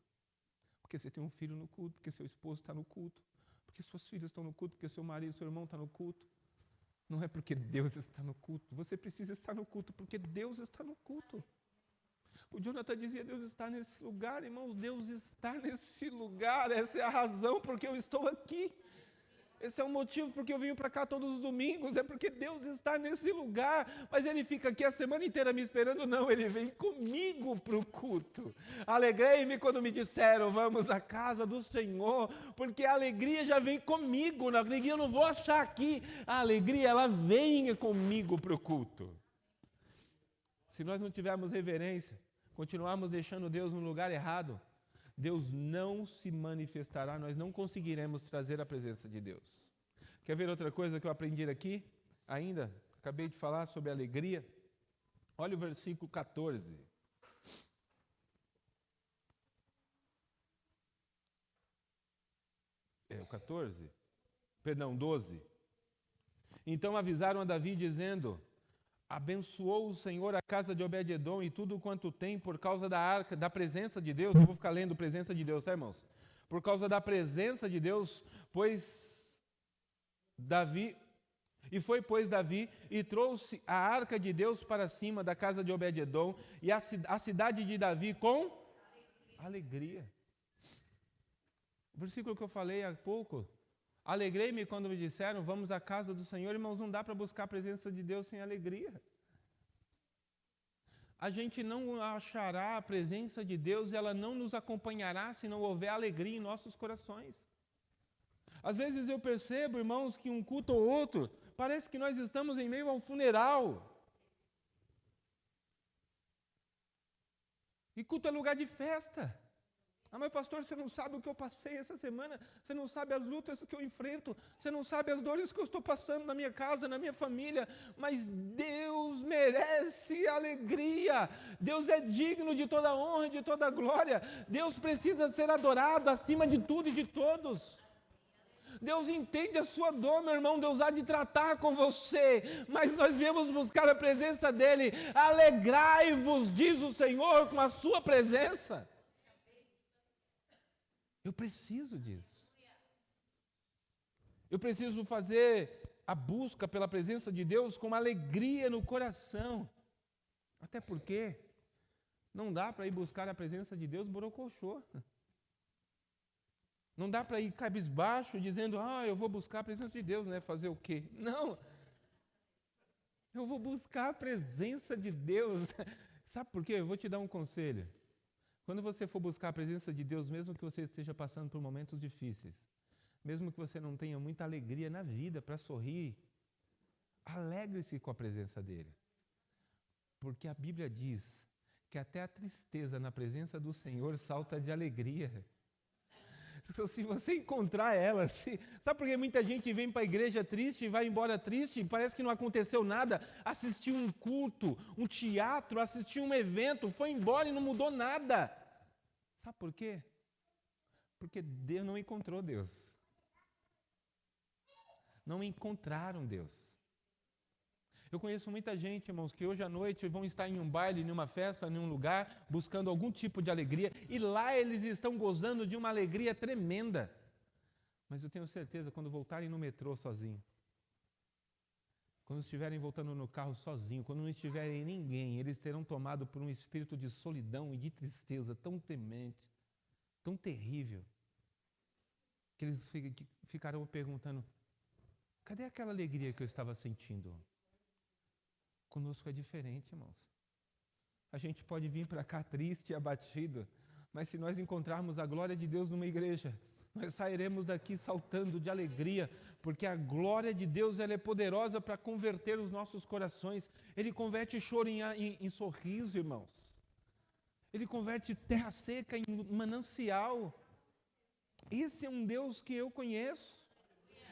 Porque você tem um filho no culto, porque seu esposo está no culto, porque suas filhas estão no culto, porque seu marido, seu irmão está no culto. Não é porque Deus está no culto. Você precisa estar no culto porque Deus está no culto. O Jonathan dizia, Deus está nesse lugar, irmãos, Deus está nesse lugar. Essa é a razão porque eu estou aqui. Esse é o motivo porque eu venho para cá todos os domingos, é porque Deus está nesse lugar, mas Ele fica aqui a semana inteira me esperando, não, Ele vem comigo para o culto. Alegrei-me quando me disseram, vamos à casa do Senhor, porque a alegria já vem comigo, a alegria eu não vou achar aqui, a alegria ela vem comigo para o culto. Se nós não tivermos reverência, continuarmos deixando Deus no lugar errado, Deus não se manifestará, nós não conseguiremos trazer a presença de Deus. Quer ver outra coisa que eu aprendi aqui? Ainda, acabei de falar sobre alegria. Olha o versículo 14. É o 14? Perdão, 12. Então avisaram a Davi dizendo, abençoou o Senhor a casa de Obed-edom e tudo quanto tem por causa da arca, da presença de Deus. Eu vou ficar lendo presença de Deus, tá, irmãos? Por causa da presença de Deus, pois Davi e trouxe a arca de Deus para cima da casa de Obed-edom e a cidade de Davi com alegria. O versículo que eu falei há pouco, Alegrei-me quando me disseram, vamos à casa do Senhor. Irmãos, não dá para buscar a presença de Deus sem alegria. A gente não achará a presença de Deus e ela não nos acompanhará se não houver alegria em nossos corações. Às vezes eu percebo, irmãos, que um culto ou outro, parece que nós estamos em meio a um funeral. E culto é lugar de festa. Ah, mas pastor, você não sabe o que eu passei essa semana, você não sabe as lutas que eu enfrento, você não sabe as dores que eu estou passando na minha casa, na minha família, mas Deus merece alegria, Deus é digno de toda honra e de toda glória, Deus precisa ser adorado acima de tudo e de todos. Deus entende a sua dor, meu irmão, Deus há de tratar com você, mas nós viemos buscar a presença dEle. Alegrai-vos, diz o Senhor, com a sua presença. Eu preciso disso. Eu preciso fazer a busca pela presença de Deus com alegria no coração. Até porque não dá para ir buscar a presença de Deus borocochô. Não dá para ir cabisbaixo dizendo, eu vou buscar a presença de Deus, né? Fazer o quê? Não. Eu vou buscar a presença de Deus. Sabe por quê? Eu vou te dar um conselho. Quando você for buscar a presença de Deus, mesmo que você esteja passando por momentos difíceis, mesmo que você não tenha muita alegria na vida para sorrir, alegre-se com a presença dEle. Porque a Bíblia diz que até a tristeza na presença do Senhor salta de alegria. Então, se você encontrar ela, sabe por que muita gente vem para a igreja triste e vai embora triste, parece que não aconteceu nada, assistiu um culto, um teatro, assistiu um evento, foi embora e não mudou nada. Sabe por quê? Porque Deus não encontrou Deus. Não encontraram Deus. Eu conheço muita gente, irmãos, que hoje à noite vão estar em um baile, em uma festa, em um lugar, buscando algum tipo de alegria, e lá eles estão gozando de uma alegria tremenda. Mas eu tenho certeza, quando voltarem no metrô sozinho, quando estiverem voltando no carro sozinho, quando não estiverem ninguém, eles terão tomado por um espírito de solidão e de tristeza tão temente, tão terrível, que eles ficarão perguntando, cadê aquela alegria que eu estava sentindo? Conosco é diferente, irmãos. A gente pode vir para cá triste e abatido, mas se nós encontrarmos a glória de Deus numa igreja, nós sairemos daqui saltando de alegria, porque a glória de Deus ela é poderosa para converter os nossos corações. Ele converte choro em sorriso, irmãos. Ele converte terra seca em manancial. Esse é um Deus que eu conheço.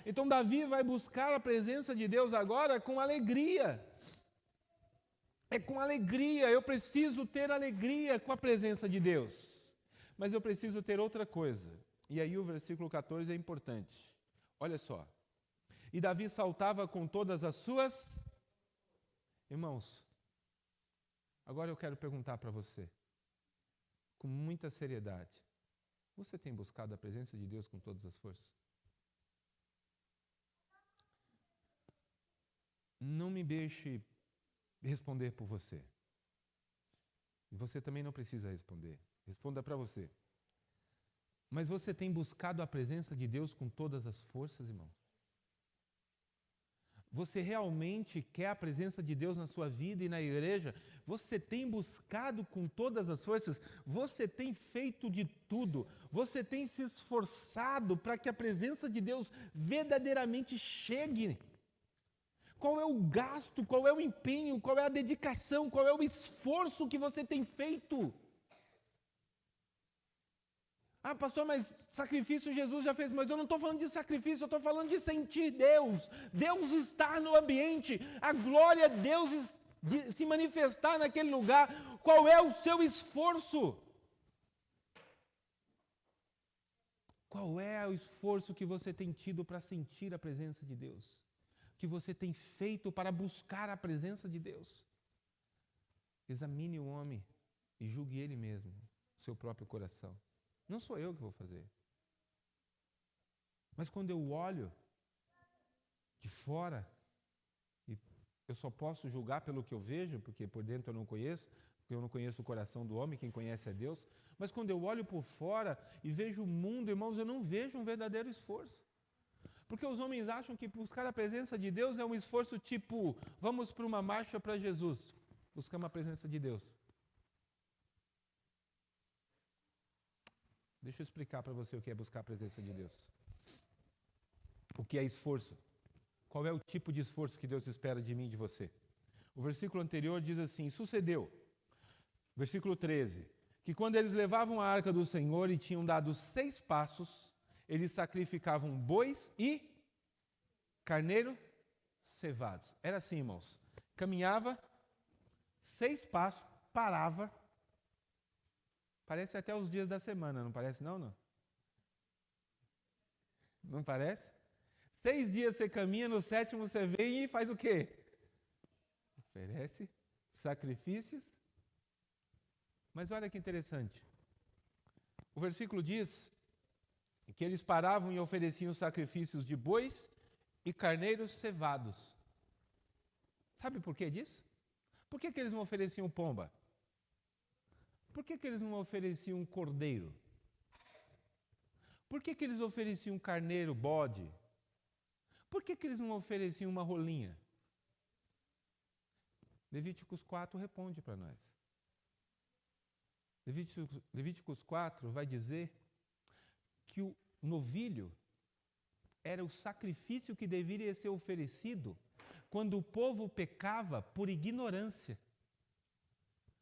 Então Davi vai buscar a presença de Deus agora com alegria. É com alegria, eu preciso ter alegria com a presença de Deus. Mas eu preciso ter outra coisa. E aí o versículo 14 é importante. Olha só. E Davi saltava com todas as suas... Irmãos, agora eu quero perguntar para você, com muita seriedade. Você tem buscado a presença de Deus com todas as forças? Não me deixe responder por você. E você também não precisa responder. Responda para você. Mas você tem buscado a presença de Deus com todas as forças, irmão? Você realmente quer a presença de Deus na sua vida e na igreja? Você tem buscado com todas as forças? Você tem feito de tudo? Você tem se esforçado para que a presença de Deus verdadeiramente chegue? Qual é o gasto, qual é o empenho, qual é a dedicação, qual é o esforço que você tem feito? Ah, pastor, mas sacrifício Jesus já fez, mas eu não estou falando de sacrifício, eu estou falando de sentir Deus. Deus está no ambiente, a glória de Deus se manifestar naquele lugar. Qual é o seu esforço? Qual é o esforço que você tem tido para sentir a presença de Deus? Que você tem feito para buscar a presença de Deus? Examine o homem e julgue ele mesmo, o seu próprio coração. Não sou eu que vou fazer. Mas quando eu olho de fora, e eu só posso julgar pelo que eu vejo, porque por dentro eu não conheço, porque eu não conheço o coração do homem, quem conhece é Deus. Mas quando eu olho por fora e vejo o mundo, irmãos, eu não vejo um verdadeiro esforço. Porque os homens acham que buscar a presença de Deus é um esforço tipo, vamos para uma marcha para Jesus. Buscamos a presença de Deus. Deixa eu explicar para você o que é buscar a presença de Deus. O que é esforço? Qual é o tipo de esforço que Deus espera de mim e de você? O versículo anterior diz assim, sucedeu, versículo 13, que quando eles levavam a arca do Senhor e tinham dado 6 passos, eles sacrificavam bois e carneiro cevados. Era assim, irmãos. Caminhava 6 passos, parava. Parece até os dias da semana, não parece não? Não parece? 6 dias você caminha, no 7º você vem e faz o quê? Oferece sacrifícios. Mas olha que interessante. O versículo diz que eles paravam e ofereciam sacrifícios de bois e carneiros cevados. Sabe por que disso? Por que eles não ofereciam pomba? Por que eles não ofereciam cordeiro? Por que eles ofereciam carneiro, bode? Por que eles não ofereciam uma rolinha? Levíticos 4 responde para nós. Levíticos 4 vai dizer que o novilho era o sacrifício que deveria ser oferecido quando o povo pecava por ignorância.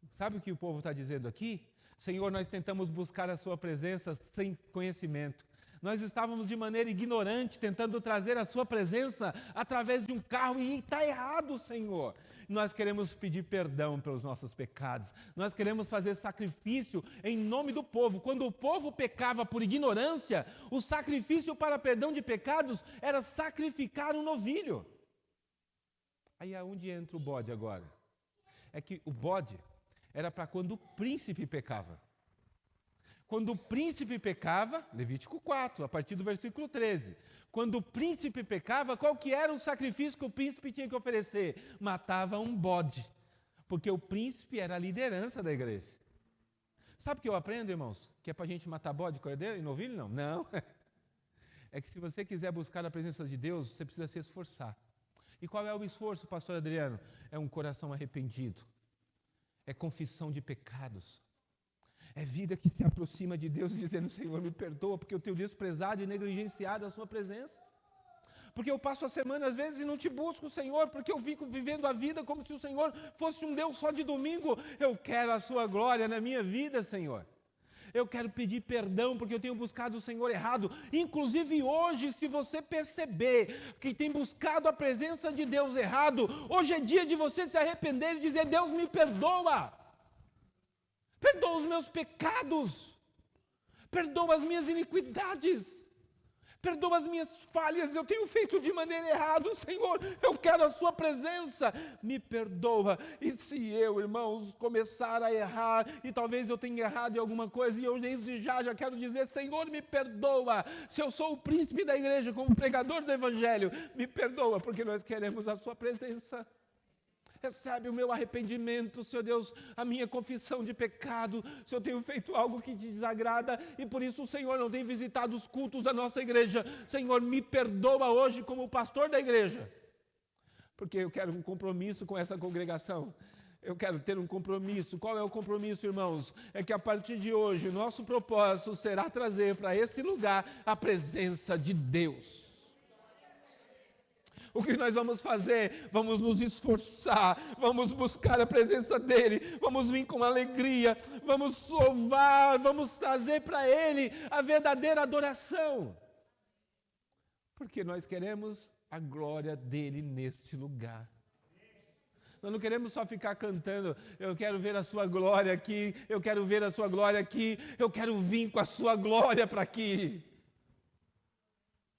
Sabe o que o povo está dizendo aqui? Senhor, nós tentamos buscar a sua presença sem conhecimento. Nós estávamos de maneira ignorante tentando trazer a sua presença através de um carro e está errado, Senhor. Nós queremos pedir perdão pelos nossos pecados. Nós queremos fazer sacrifício em nome do povo. Quando o povo pecava por ignorância, o sacrifício para perdão de pecados era sacrificar um novilho. Aí aonde entra o bode agora? É que o bode era para quando o príncipe pecava. Quando o príncipe pecava, Levítico 4, a partir do versículo 13. Quando o príncipe pecava, qual que era o sacrifício que o príncipe tinha que oferecer? Matava um bode, porque o príncipe era a liderança da igreja. Sabe o que eu aprendo, irmãos? Que é para a gente matar bode, cordeiro e novilho? Não. Não. É que se você quiser buscar a presença de Deus, você precisa se esforçar. E qual é o esforço, pastor Adriano? É um coração arrependido. É confissão de pecados. É vida que se aproxima de Deus dizendo, Senhor, me perdoa, porque eu tenho desprezado e negligenciado a sua presença. Porque eu passo a semana às vezes e não te busco, Senhor, porque eu fico vivendo a vida como se o Senhor fosse um Deus só de domingo. Eu quero a sua glória na minha vida, Senhor. Eu quero pedir perdão porque eu tenho buscado o Senhor errado. Inclusive hoje, se você perceber que tem buscado a presença de Deus errado, hoje é dia de você se arrepender e dizer, Deus me perdoa. Perdoa os meus pecados. Perdoa as minhas iniquidades. Perdoa as minhas falhas, eu tenho feito de maneira errada, Senhor, eu quero a sua presença, me perdoa. E se eu, irmãos, começar a errar, e talvez eu tenha errado em alguma coisa, e eu desde já quero dizer, Senhor, me perdoa. Se eu sou o príncipe da igreja, como pregador do evangelho, me perdoa, porque nós queremos a sua presença. Recebe o meu arrependimento, Senhor Deus, a minha confissão de pecado, se eu tenho feito algo que te desagrada, e por isso o Senhor não tem visitado os cultos da nossa igreja. Senhor, me perdoa hoje como pastor da igreja, porque eu quero um compromisso com essa congregação. Eu quero ter um compromisso. Qual é o compromisso, irmãos? É que a partir de hoje, o nosso propósito será trazer para esse lugar a presença de Deus. O que nós vamos fazer? Vamos nos esforçar, vamos buscar a presença dEle, vamos vir com alegria, vamos louvar, vamos trazer para Ele a verdadeira adoração. Porque nós queremos a glória dEle neste lugar. Nós não queremos só ficar cantando, eu quero ver a sua glória aqui, eu quero ver a sua glória aqui, eu quero vir com a sua glória para aqui.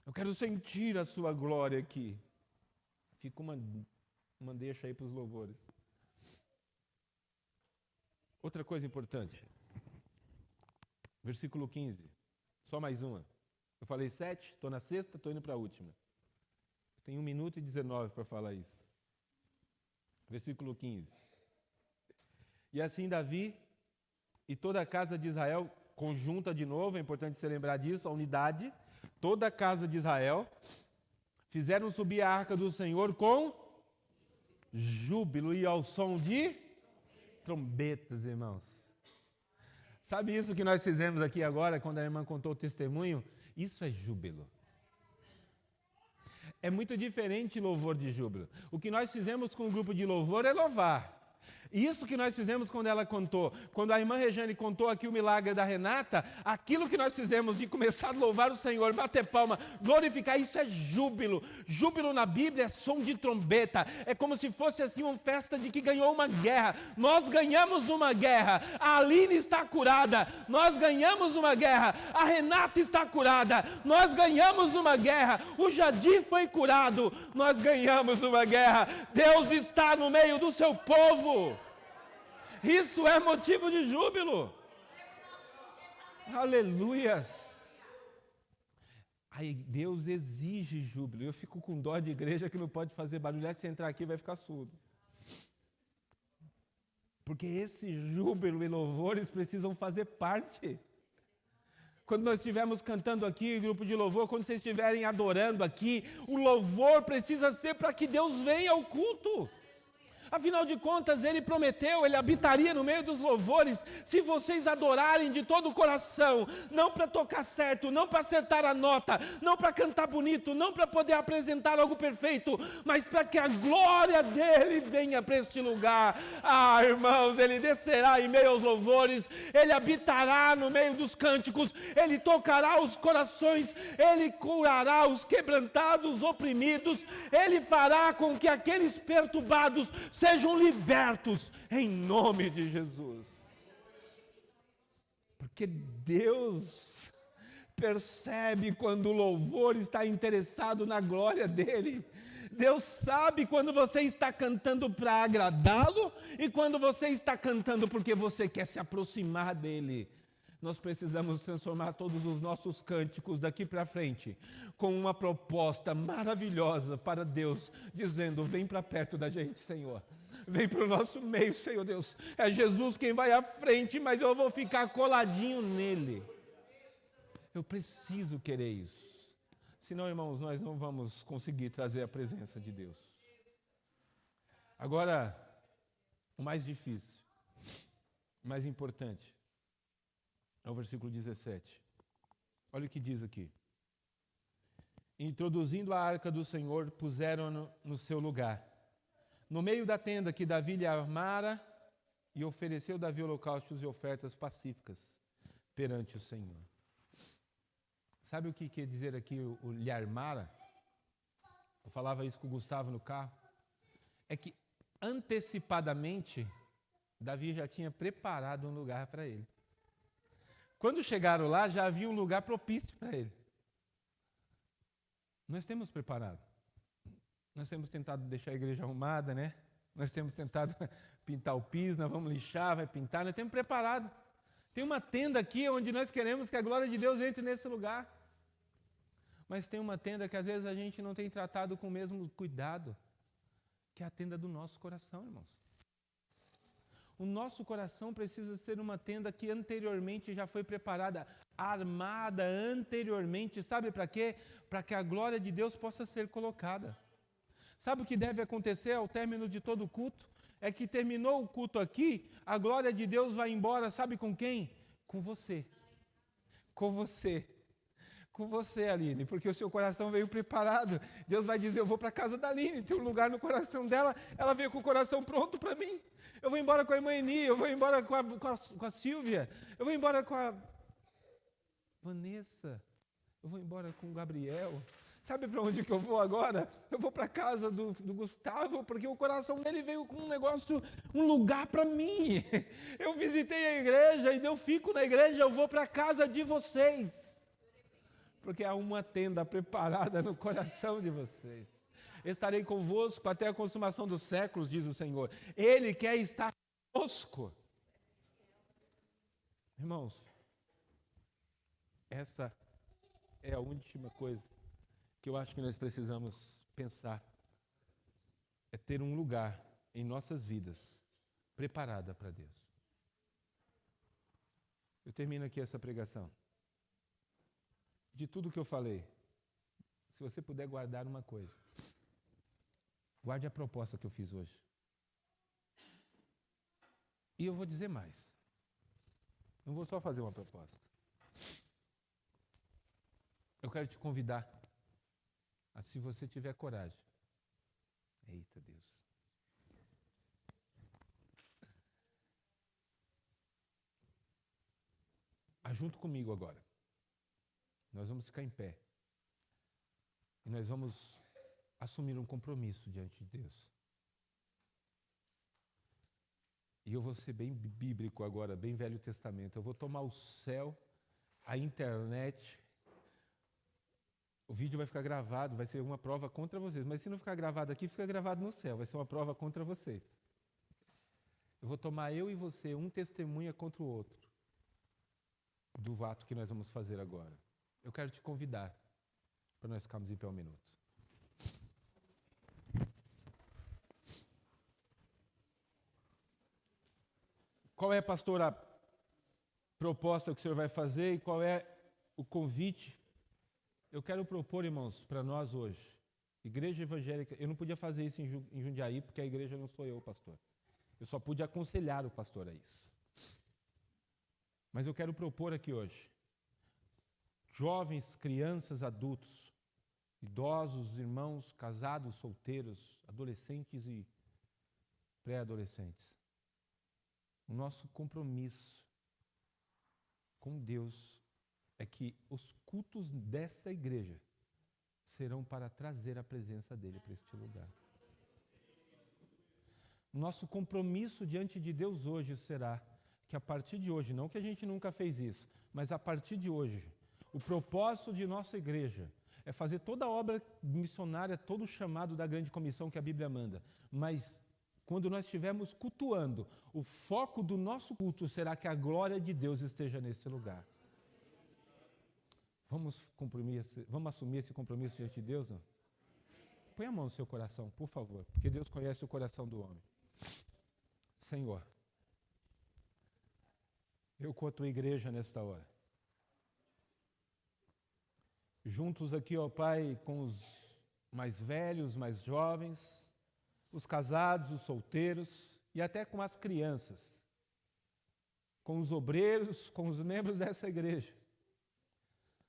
Eu quero sentir a sua glória aqui. Fica uma deixa aí para os louvores. Outra coisa importante. Versículo 15. Só mais uma. Eu falei 7, estou na 6ª, estou indo para a última. Tenho 1 minuto e 19 para falar isso. Versículo 15. E assim Davi e toda a casa de Israel, conjunta de novo, é importante você lembrar disso, a unidade, toda a casa de Israel, Fizeram subir a arca do Senhor com júbilo e ao som de trombetas, irmãos. Sabe isso que nós fizemos aqui agora, quando a irmã contou o testemunho? Isso é júbilo. É muito diferente louvor de júbilo. O que nós fizemos com o grupo de louvor é louvar. Isso que nós fizemos quando ela contou, quando a irmã Regiane contou aqui o milagre da Renata, aquilo que nós fizemos de começar a louvar o Senhor, bater palma, glorificar, isso é júbilo. Júbilo na Bíblia é som de trombeta, é como se fosse assim uma festa de que ganhou uma guerra. Nós ganhamos uma guerra, a Aline está curada, nós ganhamos uma guerra, a Renata está curada, nós ganhamos uma guerra, o Jadir foi curado, nós ganhamos uma guerra. Deus está no meio do seu povo. Isso é motivo de júbilo. Aleluias. Aí Deus exige júbilo. Eu fico com dó de igreja que não pode fazer barulho. Se entrar aqui vai ficar surdo. Porque esse júbilo e louvores precisam fazer parte. Quando nós estivermos cantando aqui, grupo de louvor, quando vocês estiverem adorando aqui, o louvor precisa ser para que Deus venha ao culto. Afinal de contas, Ele prometeu, Ele habitaria no meio dos louvores, se vocês adorarem de todo o coração, não para tocar certo, não para acertar a nota, não para cantar bonito, não para poder apresentar algo perfeito, mas para que a glória dEle venha para este lugar. Ah, irmãos, Ele descerá em meio aos louvores, Ele habitará no meio dos cânticos, Ele tocará os corações, Ele curará os quebrantados, os oprimidos, Ele fará com que aqueles perturbados sejam libertos em nome de Jesus. Porque Deus percebe quando o louvor está interessado na glória dEle. Deus sabe quando você está cantando para agradá-lo e quando você está cantando porque você quer se aproximar dEle. Nós precisamos transformar todos os nossos cânticos daqui para frente com uma proposta maravilhosa para Deus, dizendo: vem para perto da gente, Senhor. Vem para o nosso meio, Senhor Deus. É Jesus quem vai à frente, mas eu vou ficar coladinho nele. Eu preciso querer isso. Senão, irmãos, nós não vamos conseguir trazer a presença de Deus. Agora, o mais difícil, o mais importante, é o versículo 17. Olha o que diz aqui. Introduzindo a arca do Senhor, puseram-no no seu lugar, no meio da tenda que Davi lhe armara, e ofereceu Davi holocaustos e ofertas pacíficas perante o Senhor. Sabe o que quer dizer aqui o lhe armara? Eu falava isso com o Gustavo no carro. É que antecipadamente Davi já tinha preparado um lugar para ele. Quando chegaram lá, já havia um lugar propício para ele. Nós temos preparado. Nós temos tentado deixar a igreja arrumada, né? Nós temos tentado pintar o piso, nós vamos lixar, vai pintar, nós temos preparado. Tem uma tenda aqui onde nós queremos que a glória de Deus entre nesse lugar. Mas tem uma tenda que às vezes a gente não tem tratado com o mesmo cuidado, que é a tenda do nosso coração, irmãos. O nosso coração precisa ser uma tenda que anteriormente já foi preparada, armada anteriormente. Sabe para quê? Para que a glória de Deus possa ser colocada. Sabe o que deve acontecer ao término de todo o culto? É que terminou o culto aqui, a glória de Deus vai embora, sabe com quem? Com você. Com você. Com você, Aline, porque o seu coração veio preparado. Deus vai dizer: eu vou para a casa da Aline, tem um lugar no coração dela, ela veio com o coração pronto para mim. Eu vou embora com a irmã Eni, eu vou embora com a Silvia, eu vou embora com a Vanessa, eu vou embora com o Gabriel. Sabe para onde que eu vou agora? Eu vou para a casa do Gustavo, porque o coração dele veio com um negócio, um lugar para mim. Eu visitei a igreja e eu fico na igreja, eu vou para a casa de vocês. Porque há uma tenda preparada no coração de vocês. Estarei convosco até a consumação dos séculos, diz o Senhor. Ele quer estar conosco. Irmãos, essa é a última coisa que eu acho que nós precisamos pensar. É ter um lugar em nossas vidas preparada para Deus. Eu termino aqui essa pregação. De tudo que eu falei, se você puder guardar uma coisa. Guarde a proposta que eu fiz hoje. E eu vou dizer mais. Não vou só fazer uma proposta. Eu quero te convidar a, se você tiver coragem. Eita Deus. Junto comigo agora. Nós vamos ficar em pé. E nós vamos assumir um compromisso diante de Deus. E eu vou ser bem bíblico agora, bem Velho Testamento. Eu vou tomar o céu, a internet. O vídeo vai ficar gravado, vai ser uma prova contra vocês. Mas se não ficar gravado aqui, fica gravado no céu. Vai ser uma prova contra vocês. Eu vou tomar eu e você, um testemunha contra o outro, do ato que nós vamos fazer agora. Eu quero te convidar para nós ficarmos em pé um minuto. Qual é, pastor, a proposta que o senhor vai fazer e qual é o convite? Eu quero propor, irmãos, para nós hoje, igreja evangélica, eu não podia fazer isso em Jundiaí, porque a igreja não sou eu, pastor. Eu só pude aconselhar o pastor a isso. Mas eu quero propor aqui hoje, jovens, crianças, adultos, idosos, irmãos, casados, solteiros, adolescentes e pré-adolescentes. O nosso compromisso com Deus é que os cultos desta igreja serão para trazer a presença dele para este lugar. Nosso compromisso diante de Deus hoje será que a partir de hoje, não que a gente nunca fez isso, mas a partir de hoje, o propósito de nossa igreja é fazer toda a obra missionária, todo o chamado da grande comissão que a Bíblia manda, mas quando nós estivermos cultuando, o foco do nosso culto será que a glória de Deus esteja nesse lugar. Vamos assumir esse compromisso diante de Deus? Não? Põe a mão no seu coração, por favor, porque Deus conhece o coração do homem. Senhor, eu com a tua igreja nesta hora, juntos aqui, ó Pai, com os mais velhos, mais jovens, os casados, os solteiros e até com as crianças, com os obreiros, com os membros dessa igreja.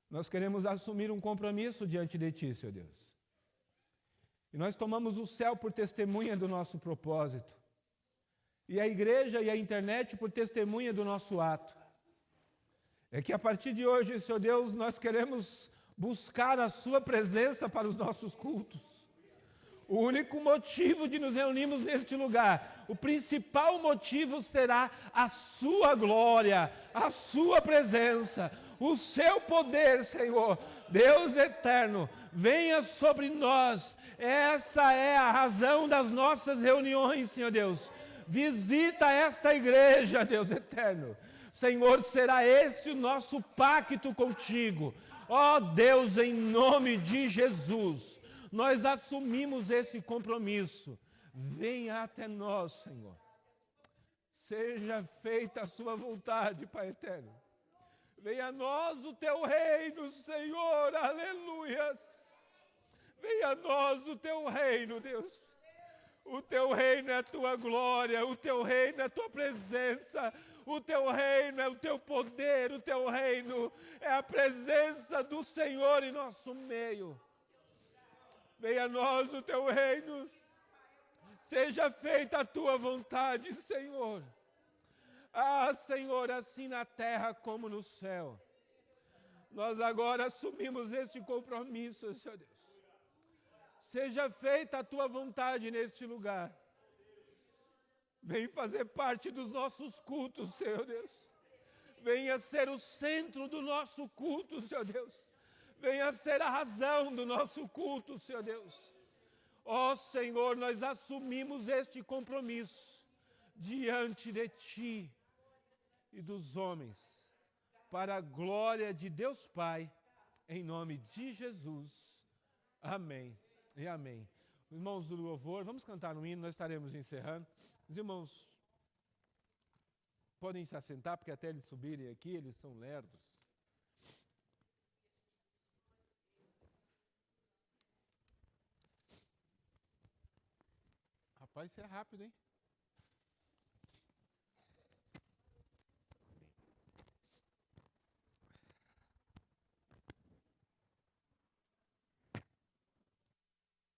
Nós queremos assumir um compromisso diante de Ti, Senhor Deus. E nós tomamos o céu por testemunha do nosso propósito. E a igreja e a internet por testemunha do nosso ato. É que a partir de hoje, Senhor Deus, nós queremos buscar a Sua presença para os nossos cultos. O único motivo de nos reunirmos neste lugar, o principal motivo será a Sua glória, a Sua presença, o Seu poder, Senhor. Deus eterno, venha sobre nós. Essa é a razão das nossas reuniões, Senhor Deus. Visita esta igreja, Deus eterno. Senhor, será esse o nosso pacto contigo. Ó Deus, em nome de Jesus, nós assumimos esse compromisso. Venha até nós, Senhor. Seja feita a sua vontade, Pai eterno. Venha a nós o teu reino, Senhor, aleluias. Venha a nós o teu reino, Deus. O teu reino é a tua glória, o teu reino é a tua presença, o teu reino é o teu poder, o teu reino é a presença do Senhor em nosso meio. Venha a nós o teu reino, seja feita a tua vontade, Senhor. Ah, Senhor, assim na terra como no céu. Nós agora assumimos este compromisso, Senhor Deus. Seja feita a tua vontade neste lugar. Vem fazer parte dos nossos cultos, Senhor Deus. Venha ser o centro do nosso culto, Senhor Deus. Venha ser a razão do nosso culto, Senhor Deus. Ó Senhor, nós assumimos este compromisso diante de Ti e dos homens, para a glória de Deus Pai, em nome de Jesus. Amém e amém. Irmãos do louvor, vamos cantar um hino, nós estaremos encerrando. Os irmãos podem se assentar, porque até eles subirem aqui, eles são lerdos. Vai ser rápido, hein?